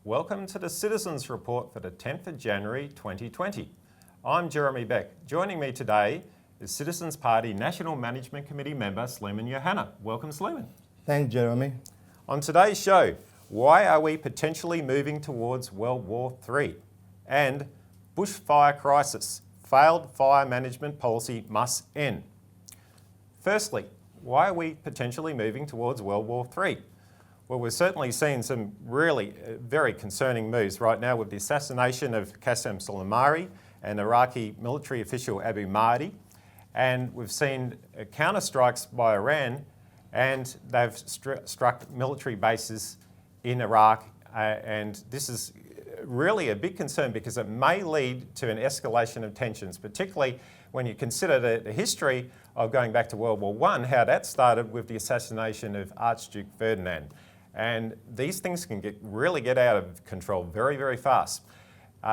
Welcome to the Citizens Report for the 10th of January 2020. I'm Jeremy Beck. Joining me today is Citizens Party National Management Committee member Sleiman Yohanna. Welcome, Sleiman. Thanks, Jeremy. On today's show, why are we potentially moving towards World War III? And bushfire crisis, failed fire management policy must end. Firstly, why are we potentially moving towards World War III? Well, we're certainly seeing some really very concerning moves right now with the assassination of Qasem Soleimani and Iraqi military official Abu Mahdi. And we've seen counterstrikes by Iran, and they've struck military bases in Iraq. And this is really a big concern because it may lead to an escalation of tensions, particularly when you consider the history of going back to World War I, how that started with the assassination of Archduke Ferdinand. And these things can really get out of control very, very fast.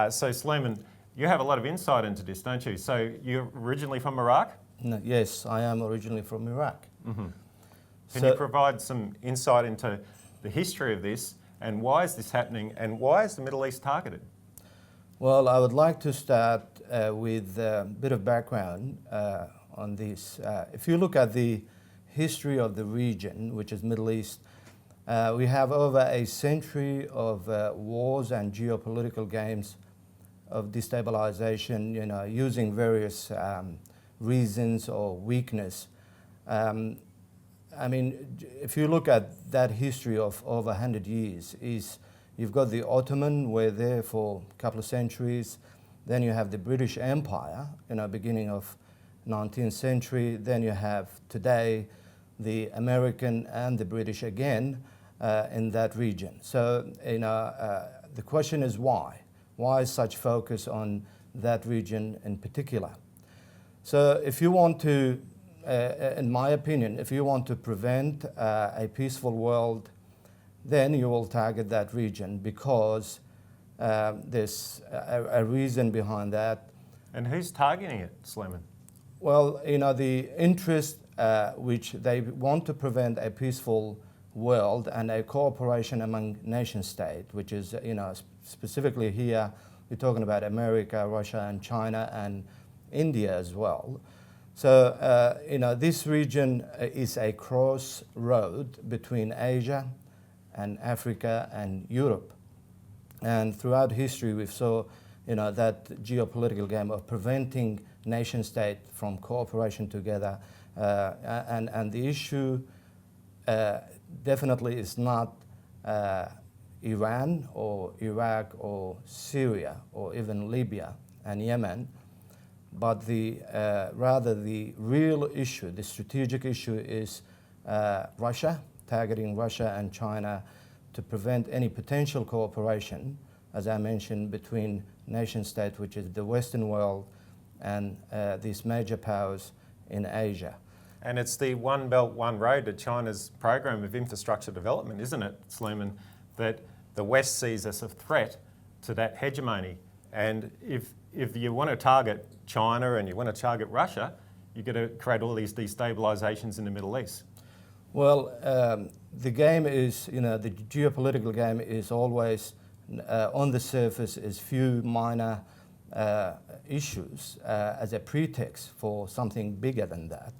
So Sleiman, you have a lot of insight into this, don't you? So you're originally from Iraq? No, yes, I am originally from Iraq. Mm-hmm. Can you provide some insight into the history of this and why is this happening and why is the Middle East targeted? Well, I would like to start with a bit of background on this. If you look at the history of the region, which is Middle East, we have over a century of wars and geopolitical games of destabilization, using various reasons or weakness. I mean, if you look at that history of over 100 years, you've got the Ottoman, were there for a couple of centuries. Then you have the British Empire, beginning of 19th century. Then you have today the American and the British again in that region. So, the question is why? Why is such focus on that region in particular? So if you want to, in my opinion, if you want to prevent a peaceful world, then you will target that region because there's a reason behind that. And who's targeting it, Sleiman? Well, the interest which they want to prevent a peaceful world and a cooperation among nation states, which is, specifically here, we're talking about America, Russia, and China, and India as well. So, this region is a crossroad between Asia and Africa and Europe. And throughout history, we've saw, that geopolitical game of preventing nation state from cooperation together. And the issue definitely is not Iran or Iraq or Syria or even Libya and Yemen, but rather the real issue, the strategic issue is Russia, targeting Russia and China to prevent any potential cooperation, as I mentioned, between nation states, which is the Western world, and these major powers in Asia. And it's the One Belt, One Road to China's program of infrastructure development, isn't it, Sleiman, that the West sees as a threat to that hegemony. And if you want to target China and you want to target Russia, you've got to create all these destabilizations in the Middle East. Well, the game is, the geopolitical game is always, on the surface, is few minor issues as a pretext for something bigger than that.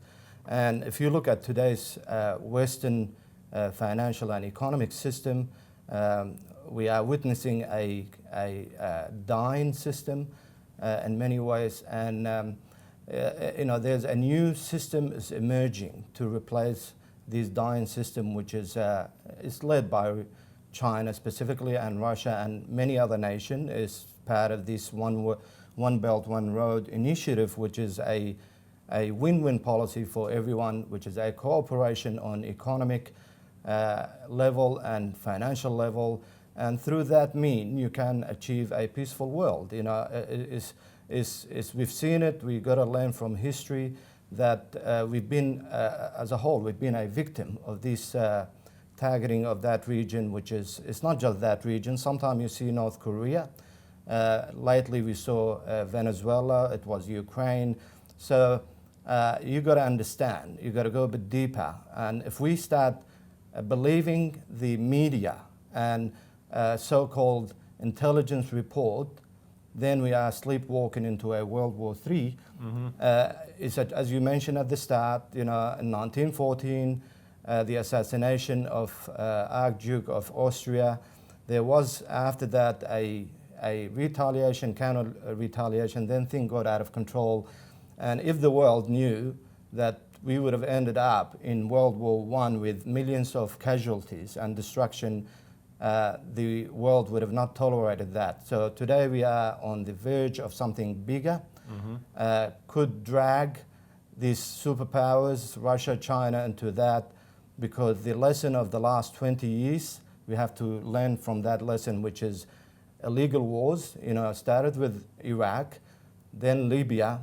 And if you look at today's Western financial and economic system, we are witnessing a dying system in many ways. And, there's a new system is emerging to replace this dying system, which is led by China specifically and Russia and many other nations, is part of this One Belt, One Road initiative, which is a win-win policy for everyone, which is a cooperation on economic level and financial level, and through that mean you can achieve a peaceful world. We've seen it. We've got to learn from history that we've been, as a whole, we've been a victim of this targeting of that region, which is, it's not just that region. Sometimes you see North Korea. Lately we saw Venezuela. It was Ukraine. So you got to understand, you got to go a bit deeper. And if we start believing the media and so-called intelligence report, then we are sleepwalking into a World War III. Is that, as you mentioned at the start, in 1914, the assassination of Archduke of Austria. There was after that a retaliation, counter retaliation. Then things got out of control, and if the world knew that we would have ended up in World War I with millions of casualties and destruction, the world would have not tolerated that. So today we are on the verge of something bigger, could drag these superpowers, Russia, China, into that, because the lesson of the last 20 years, we have to learn from that lesson, which is illegal wars. Started with Iraq, then Libya,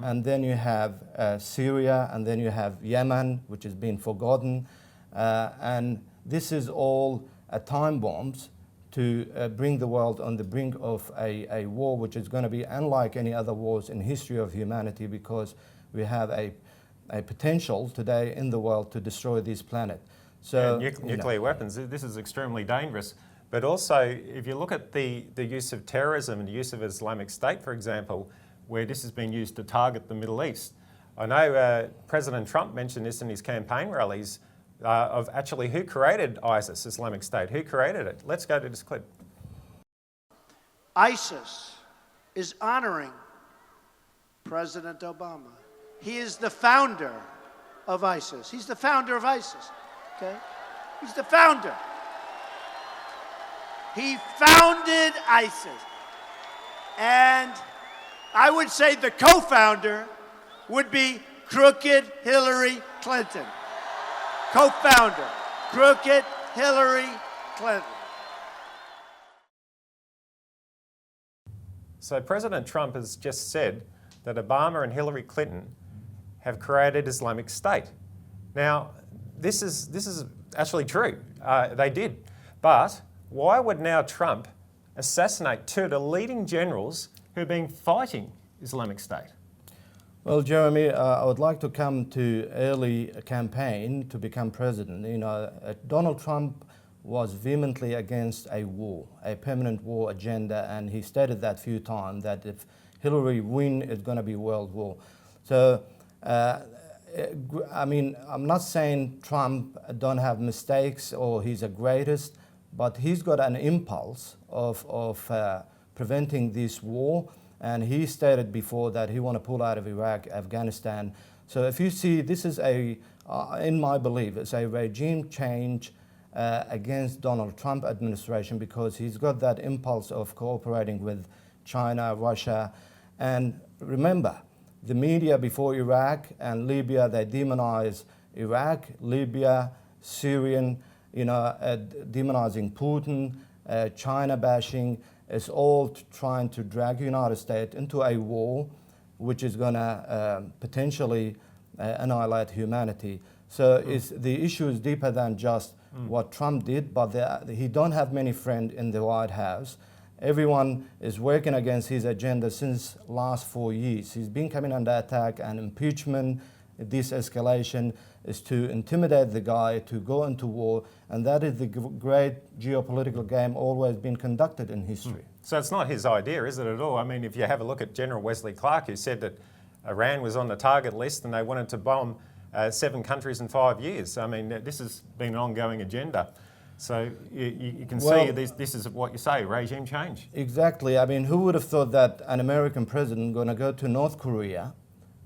and then you have Syria, and then you have Yemen, which has been forgotten. And this is all time bombs to bring the world on the brink of a war which is going to be unlike any other wars in history of humanity, because we have a potential today in the world to destroy this planet. So nuclear weapons, this is extremely dangerous. But also, if you look at the use of terrorism and the use of Islamic State, for example, where this has been used to target the Middle East. I know President Trump mentioned this in his campaign rallies of actually who created ISIS, Islamic State, who created it. Let's go to this clip. ISIS is honoring President Obama. He is the founder of ISIS. He's the founder of ISIS, okay? He's the founder. He founded ISIS. And I would say the co-founder would be crooked Hillary Clinton. Co-founder, crooked Hillary Clinton. So President Trump has just said that Obama and Hillary Clinton have created Islamic State. Now, this is actually true. They did. But why would now Trump assassinate two of the leading generals who've been fighting Islamic State? Well, Jeremy, I would like to come to early campaign to become president. Donald Trump was vehemently against a war, a permanent war agenda, and he stated that few times, that if Hillary win, it's going to be world war. So, I'm not saying Trump don't have mistakes or he's the greatest, but he's got an impulse of preventing this war. And he stated before that he want to pull out of Iraq, Afghanistan. So if you see, this is in my belief, it's a regime change against Donald Trump administration, because he's got that impulse of cooperating with China, Russia. And remember, the media before Iraq and Libya, they demonize Iraq, Libya, Syrian, demonizing Putin, China bashing. It's all trying to drag the United States into a war which is going to potentially annihilate humanity. So the issue is deeper than just what Trump did, but he don't have many friends in the White House. Everyone is working against his agenda since last 4 years. He's been coming under attack, and impeachment, this escalation is to intimidate the guy to go into war, and that is the great geopolitical game always been conducted in history. So it's not his idea, is it at all? I mean, if you have a look at General Wesley Clark, who said that Iran was on the target list and they wanted to bomb 7 countries in 5 years. I mean, this has been an ongoing agenda. So you can see this is what you say, regime change. Exactly. I mean, who would have thought that an American president going to go to North Korea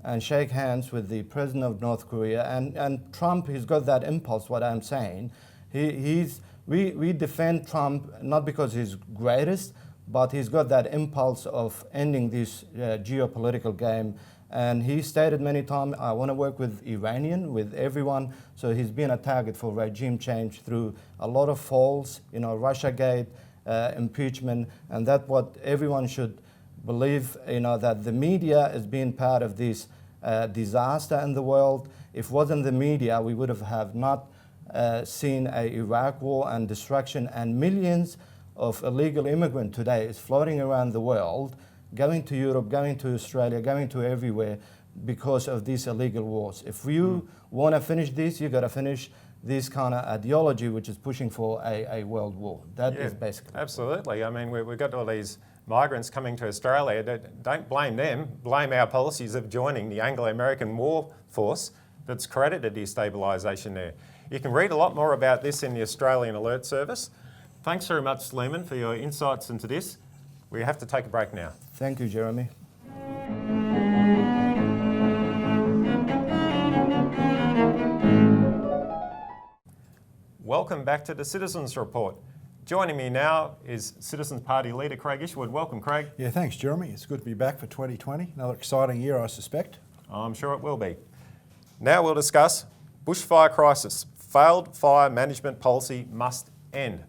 and shake hands with the president of North Korea? And Trump, he's got that impulse, what I'm saying. We defend Trump not because he's greatest, but he's got that impulse of ending this geopolitical game. And he stated many times, I want to work with Iranian, with everyone. So he's been a target for regime change through a lot of falls, Russiagate, impeachment, and that's what everyone should believe, that the media is being part of this disaster in the world. If it wasn't the media, we would have not seen an Iraq war and destruction, and millions of illegal immigrants today is floating around the world, going to Europe, going to Australia, going to everywhere because of these illegal wars. If you want to finish this, you got to finish this kind of ideology which is pushing for a world war. That is basically. Absolutely. I mean, we've got all these migrants coming to Australia. Don't blame them. Blame our policies of joining the Anglo-American war force that's created a destabilisation there. You can read a lot more about this in the Australian Alert Service. Thanks very much, Sleiman, for your insights into this. We have to take a break now. Thank you, Jeremy. Welcome back to the Citizens Report. Joining me now is Citizens Party leader Craig Isherwood. Welcome, Craig. Yeah, thanks, Jeremy. It's good to be back for 2020. Another exciting year, I suspect. I'm sure it will be. Now we'll discuss bushfire crisis. Failed fire management policy must end.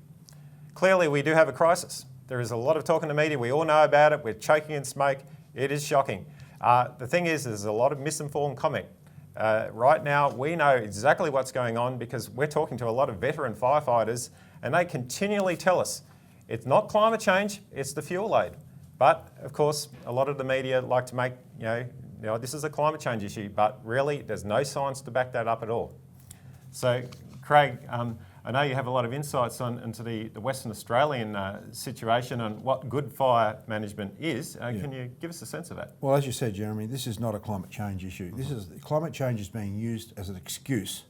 Clearly, we do have a crisis. There is a lot of talk in the media. We all know about it. We're choking in smoke. It is shocking. The thing is, there's a lot of misinformed comment. Right now, we know exactly what's going on because we're talking to a lot of veteran firefighters and they continually tell us it's not climate change, it's the fuel load. But, of course, a lot of the media like to make, this is a climate change issue, but really there's no science to back that up at all. So, Craig, I know you have a lot of insights into the Western Australian situation and what good fire management is. Can you give us a sense of that? Well, as you said, Jeremy, this is not a climate change issue. Climate change is being used as an excuse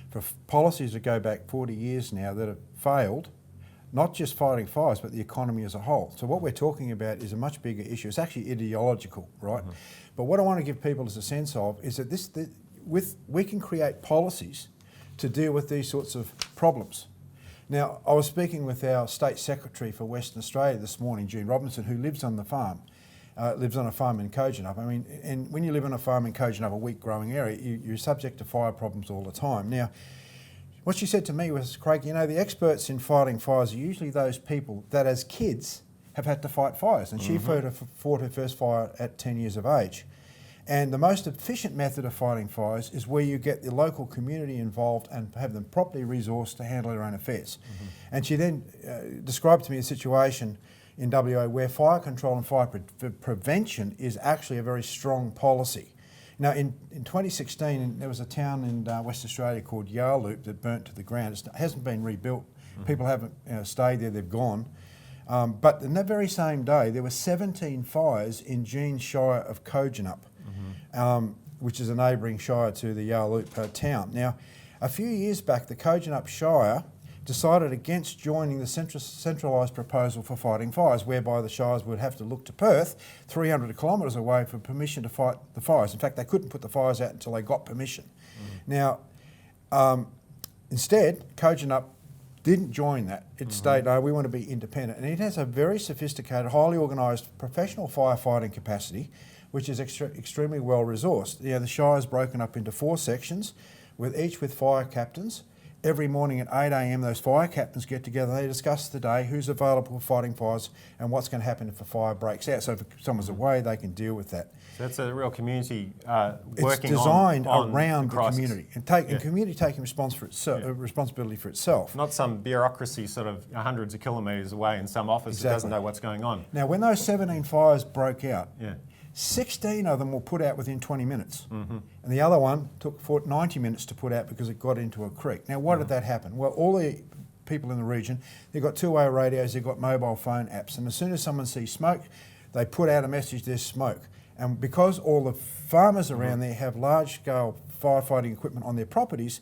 for policies that go back 40 years now that have failed, not just fighting fires, but the economy as a whole. So what we're talking about is a much bigger issue. It's actually ideological, right? But what I want to give people as a sense of is that we can create policies to deal with these sorts of problems. Now, I was speaking with our State Secretary for Western Australia this morning, Jean Robinson, who lives on the farm, lives on a farm in Kojonup. I mean, and when you live on a farm in Kojonup, a wheat growing area, you're subject to fire problems all the time. Now, what she said to me was, Craig, the experts in fighting fires are usually those people that as kids have had to fight fires. And she fought her first fire at 10 years of age. And the most efficient method of fighting fires is where you get the local community involved and have them properly resourced to handle their own affairs. And she then described to me a situation in WA where fire control and fire prevention is actually a very strong policy. Now, in 2016, there was a town in Western Australia called Yarloop that burnt to the ground. It hasn't been rebuilt. People haven't stayed there, they've gone. But in that very same day, there were 17 fires in Jean's Shire of Kojonup. Which is a neighbouring shire to the Yarloop town. Now, a few years back, the Kojonup Shire decided against joining the centralised proposal for fighting fires, whereby the shires would have to look to Perth, 300 kilometres away, for permission to fight the fires. In fact, they couldn't put the fires out until they got permission. Now, instead, Kojonup didn't join that. It stayed, no, we want to be independent. And it has a very sophisticated, highly organised professional firefighting capacity, which is extremely well resourced. The Shire is broken up into 4 sections, each with fire captains. Every morning at 8 a.m, those fire captains get together, they discuss the day, who's available for fighting fires and what's going to happen if a fire breaks out. So if someone's away, they can deal with that. So that's a real community working It's designed on around the crisis. community and community taking responsibility for itself. Not some bureaucracy sort of hundreds of kilometres away in some office that doesn't know what's going on. Now, when those 17 fires broke out, 16 of them were put out within 20 minutes. And the other one took 90 minutes to put out because it got into a creek. Now, why did that happen? Well, all the people in the region, they've got two-way radios, they've got mobile phone apps, and as soon as someone sees smoke, they put out a message, there's smoke. And because all the farmers around there have large-scale firefighting equipment on their properties,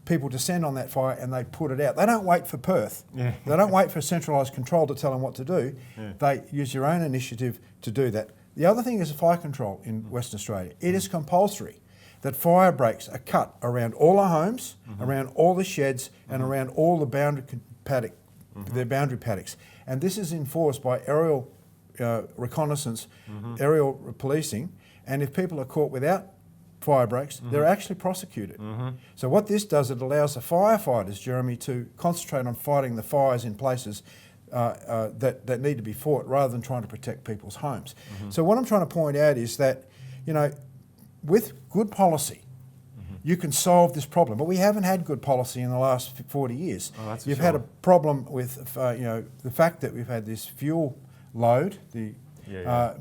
people descend on that fire and they put it out. They don't wait for Perth. They don't wait for centralised control to tell them what to do. They use their own initiative to do that. The other thing is fire control in Western Australia. It is compulsory that fire breaks are cut around all the homes, around all the sheds, and around all the boundary paddocks. And this is enforced by aerial reconnaissance, aerial policing, and if people are caught without fire breaks, they're actually prosecuted. So what this does, it allows the firefighters, Jeremy, to concentrate on fighting the fires in places that need to be fought rather than trying to protect people's homes. So what I'm trying to point out is that, with good policy, you can solve this problem. But we haven't had good policy in the last 40 years. You've had a problem with, the fact that we've had this fuel load, the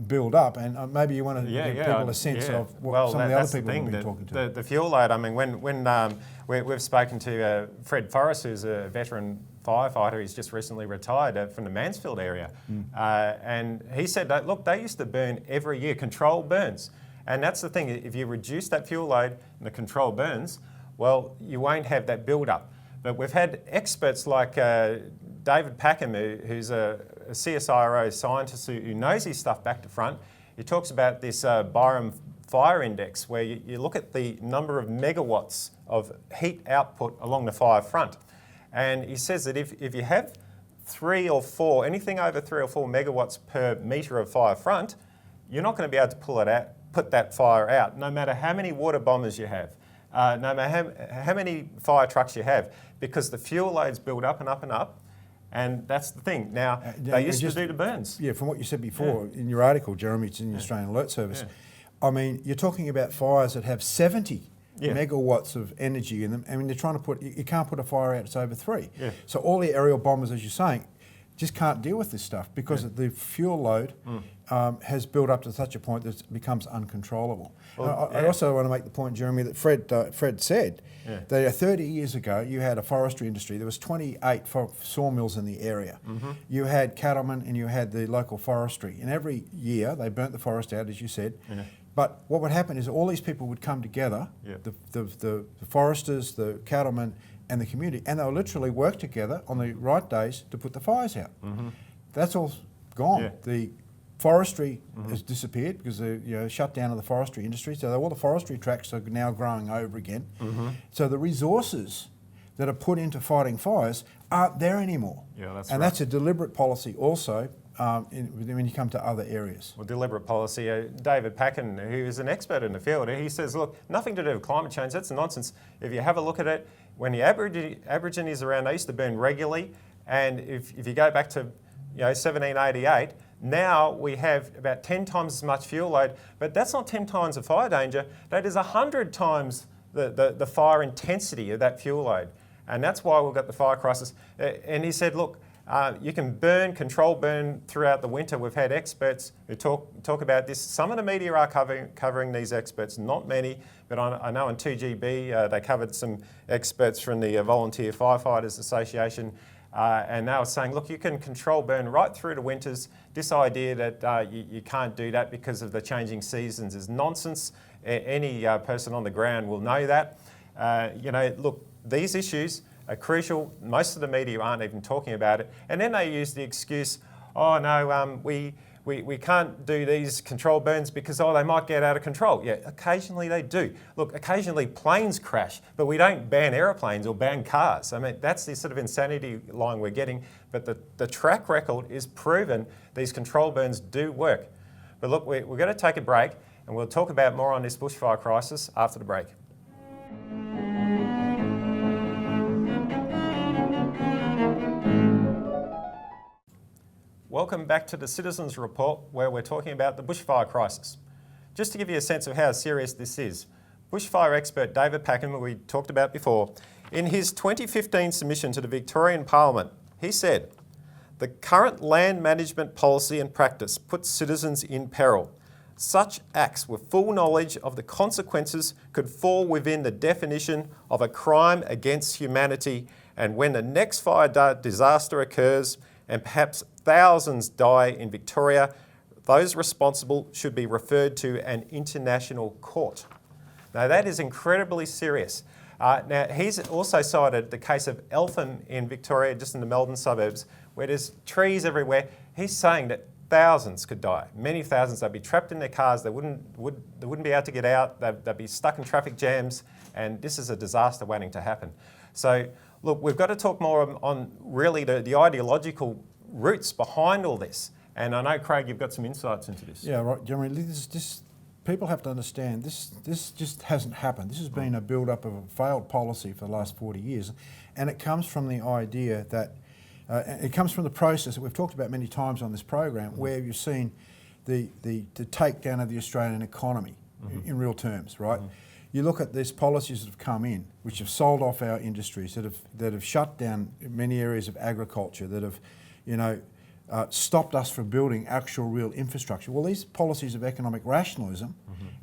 build up. And maybe you want to give people a sense of what some of the other people have been talking to. The fuel load, I mean, when we've spoken to Fred Forrest, who's a veteran firefighter. He's just recently retired from the Mansfield area. And he said, that, look, they used to burn every year, controlled burns. And that's the thing, if you reduce that fuel load and the controlled burns, well, you won't have that build-up. But we've had experts like David Pakman, who's a CSIRO scientist who knows his stuff back to front. He talks about this Byram fire index, where you look at the number of megawatts of heat output along the fire front. And he says that if you have 3 or 4, anything over 3 or 4 megawatts per metre of fire front, you're not going to be able to put that fire out, no matter how many water bombers you have, no matter how many fire trucks you have, because the fuel loads build up and up and up. And that's the thing. Now, they used to do the burns. Yeah, from what you said before in your article, Jeremy, it's in the Australian Alert Service. I mean, you're talking about fires that have 70 megawatts of energy in them. I mean, they're trying to put, you can't put a fire out that's over 3. So all the aerial bombers, as you're saying, just can't deal with this stuff because the fuel load has built up to such a point that it becomes uncontrollable. Well, I also want to make the point, Jeremy, that Fred said that 30 years ago you had a forestry industry. There was 28 sawmills in the area. You had cattlemen and you had the local forestry. And every year they burnt the forest out, as you said. But what would happen is all these people would come together, the foresters, the cattlemen, and the community, and they'll literally work together on the right days to put the fires out. That's all gone. The forestry has disappeared because of the shutdown of the forestry industry, so all the forestry tracts are now growing over again. So the resources that are put into fighting fires aren't there anymore. That's a deliberate policy also when you come to other areas. Well, deliberate policy. David Pakman, who is an expert in the field, he says, look, nothing to do with climate change. That's nonsense. If you have a look at it, when the Aborigines around, they used to burn regularly, and if you go back to 1788, now we have about 10 times as much fuel load, but that's not 10 times the fire danger. That is 100 times the fire intensity of that fuel load, and that's why we've got the fire crisis. And he said, look, you can control burn throughout the winter. We've had experts who talk about this. Some of the media are covering these experts, not many, but I know in 2GB they covered some experts from the Volunteer Firefighters Association, and they were saying, look, you can control burn right through the winters. This idea that you can't do that because of the changing seasons is nonsense. Any person on the ground will know that. Look, these issues are crucial. Most of the media aren't even talking about it. And then they use the excuse, oh no, we can't do these control burns because, they might get out of control. Yeah, occasionally they do. Look, occasionally planes crash, but we don't ban aeroplanes or ban cars. I mean, that's the sort of insanity line we're getting. But the track record is proven these control burns do work. But look, we're going to take a break and we'll talk about more on this bushfire crisis after the break. Welcome back to the Citizens Report, where we're talking about the bushfire crisis. Just to give you a sense of how serious this is, bushfire expert David Pakman, who we talked about before, in his 2015 submission to the Victorian Parliament, he said, "The current land management policy and practice puts citizens in peril. Such acts with full knowledge of the consequences could fall within the definition of a crime against humanity, and when the next fire disaster occurs, and perhaps thousands die in Victoria, those responsible should be referred to an international court." Now that is incredibly serious. Now he's also cited the case of Eltham in Victoria, just in the Melbourne suburbs, where there's trees everywhere. He's saying that thousands could die, many thousands. They'd be trapped in their cars, they wouldn't be able to get out, they'd be stuck in traffic jams, and this is a disaster waiting to happen. So look, we've got to talk more on really the ideological roots behind all this. And I know, Craig, you've got some insights into this. Yeah, right, Jeremy. This people have to understand this just hasn't happened. This has been a build-up of a failed policy for the last 40 years. And it comes from the idea that, it comes from the process that we've talked about many times on this program, where you've seen the takedown of the Australian economy in real terms, right? You look at these policies that have come in, which have sold off our industries, that have shut down many areas of agriculture, that have, stopped us from building actual real infrastructure. Well, these policies of economic rationalism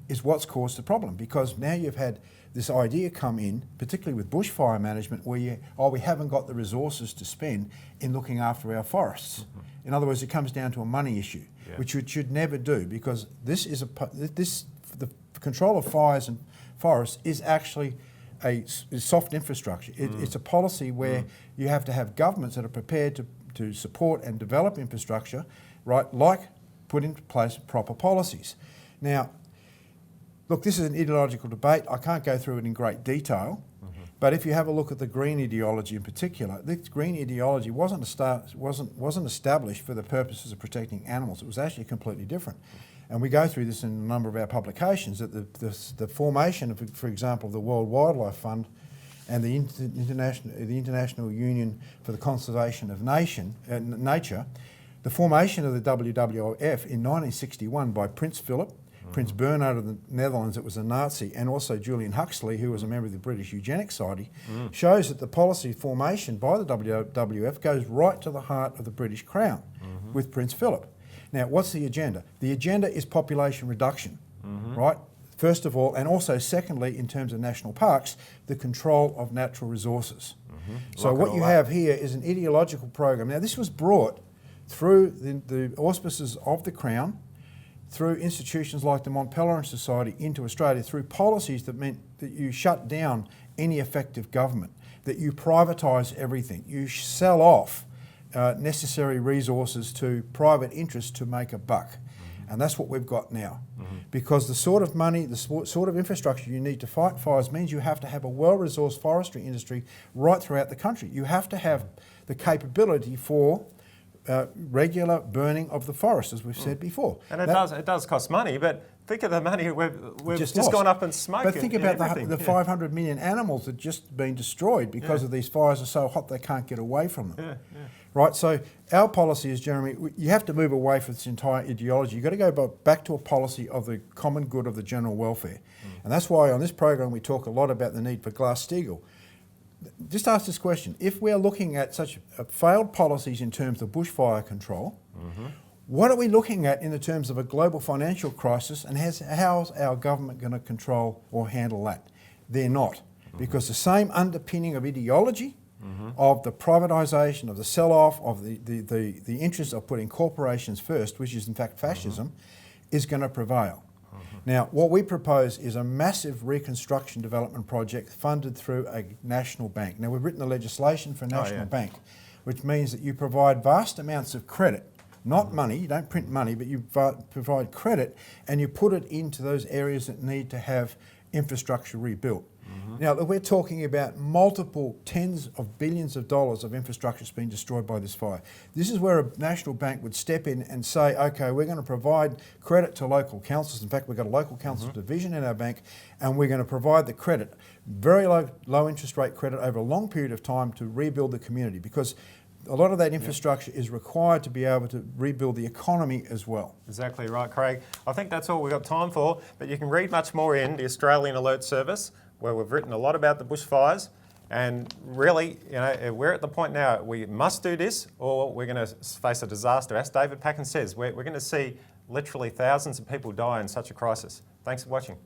is what's caused the problem, because now you've had this idea come in, particularly with bushfire management, where we haven't got the resources to spend in looking after our forests. In other words, it comes down to a money issue, which it should never do, because the control of fires and forests is actually a soft infrastructure. It's a policy where you have to have governments that are prepared to support and develop infrastructure, right, like put into place proper policies. Now, look, this is an ideological debate. I can't go through it in great detail, but if you have a look at the green ideology in particular, this green ideology wasn't established for the purposes of protecting animals. It was actually completely different. And we go through this in a number of our publications, that the formation of, for example, the World Wildlife Fund and the International Union for the Conservation of Nature, the formation of the WWF in 1961 by Prince Philip, Prince Bernhard of the Netherlands, that was a Nazi, and also Julian Huxley, who was a member of the British Eugenics Society, shows that the policy formation by the WWF goes right to the heart of the British Crown with Prince Philip. Now, what's the agenda? The agenda is population reduction, right? First of all, and also secondly, in terms of national parks, the control of natural resources. So what you have here is an ideological program. Now, this was brought through the auspices of the Crown, through institutions like the Mont Pelerin Society into Australia, through policies that meant that you shut down any effective government, that you privatise everything, you sell off necessary resources to private interests to make a buck. And that's what we've got now. Because the sort of money, the sort of infrastructure you need to fight fires means you have to have a well-resourced forestry industry right throughout the country. You have to have the capability for regular burning of the forest, as we've said before. And it does cost money, but think of the money we've just gone up in smoke. But think about the 500 million animals that have just been destroyed because of these fires are so hot they can't get away from them. Right, so our policy is, Jeremy, you have to move away from this entire ideology. You've got to go back to a policy of the common good of the general welfare. And that's why on this program we talk a lot about the need for Glass-Steagall. Just ask this question: if we're looking at such failed policies in terms of bushfire control, what are we looking at in the terms of a global financial crisis, and how's our government going to control or handle that? They're not, because the same underpinning of ideology, of the privatisation, of the sell-off, of the interest of putting corporations first, which is in fact fascism, is going to prevail. Now, what we propose is a massive reconstruction development project funded through a national bank. Now, we've written the legislation for a national bank, which means that you provide vast amounts of credit, not money, you don't print money, but you provide credit, and you put it into those areas that need to have infrastructure rebuilt. Now, we're talking about multiple tens of billions of dollars of infrastructure that's been destroyed by this fire. This is where a national bank would step in and say, okay, we're going to provide credit to local councils. In fact, we've got a local council division in our bank, and we're going to provide the credit, very low interest rate credit over a long period of time to rebuild the community, because a lot of that infrastructure is required to be able to rebuild the economy as well. Exactly right, Craig. I think that's all we've got time for, but you can read much more in the Australian Alert Service, where we've written a lot about the bushfires. And really, you know, we're at the point now, we must do this or we're going to face a disaster. As David Pakman says, we're going to see literally thousands of people die in such a crisis. Thanks for watching.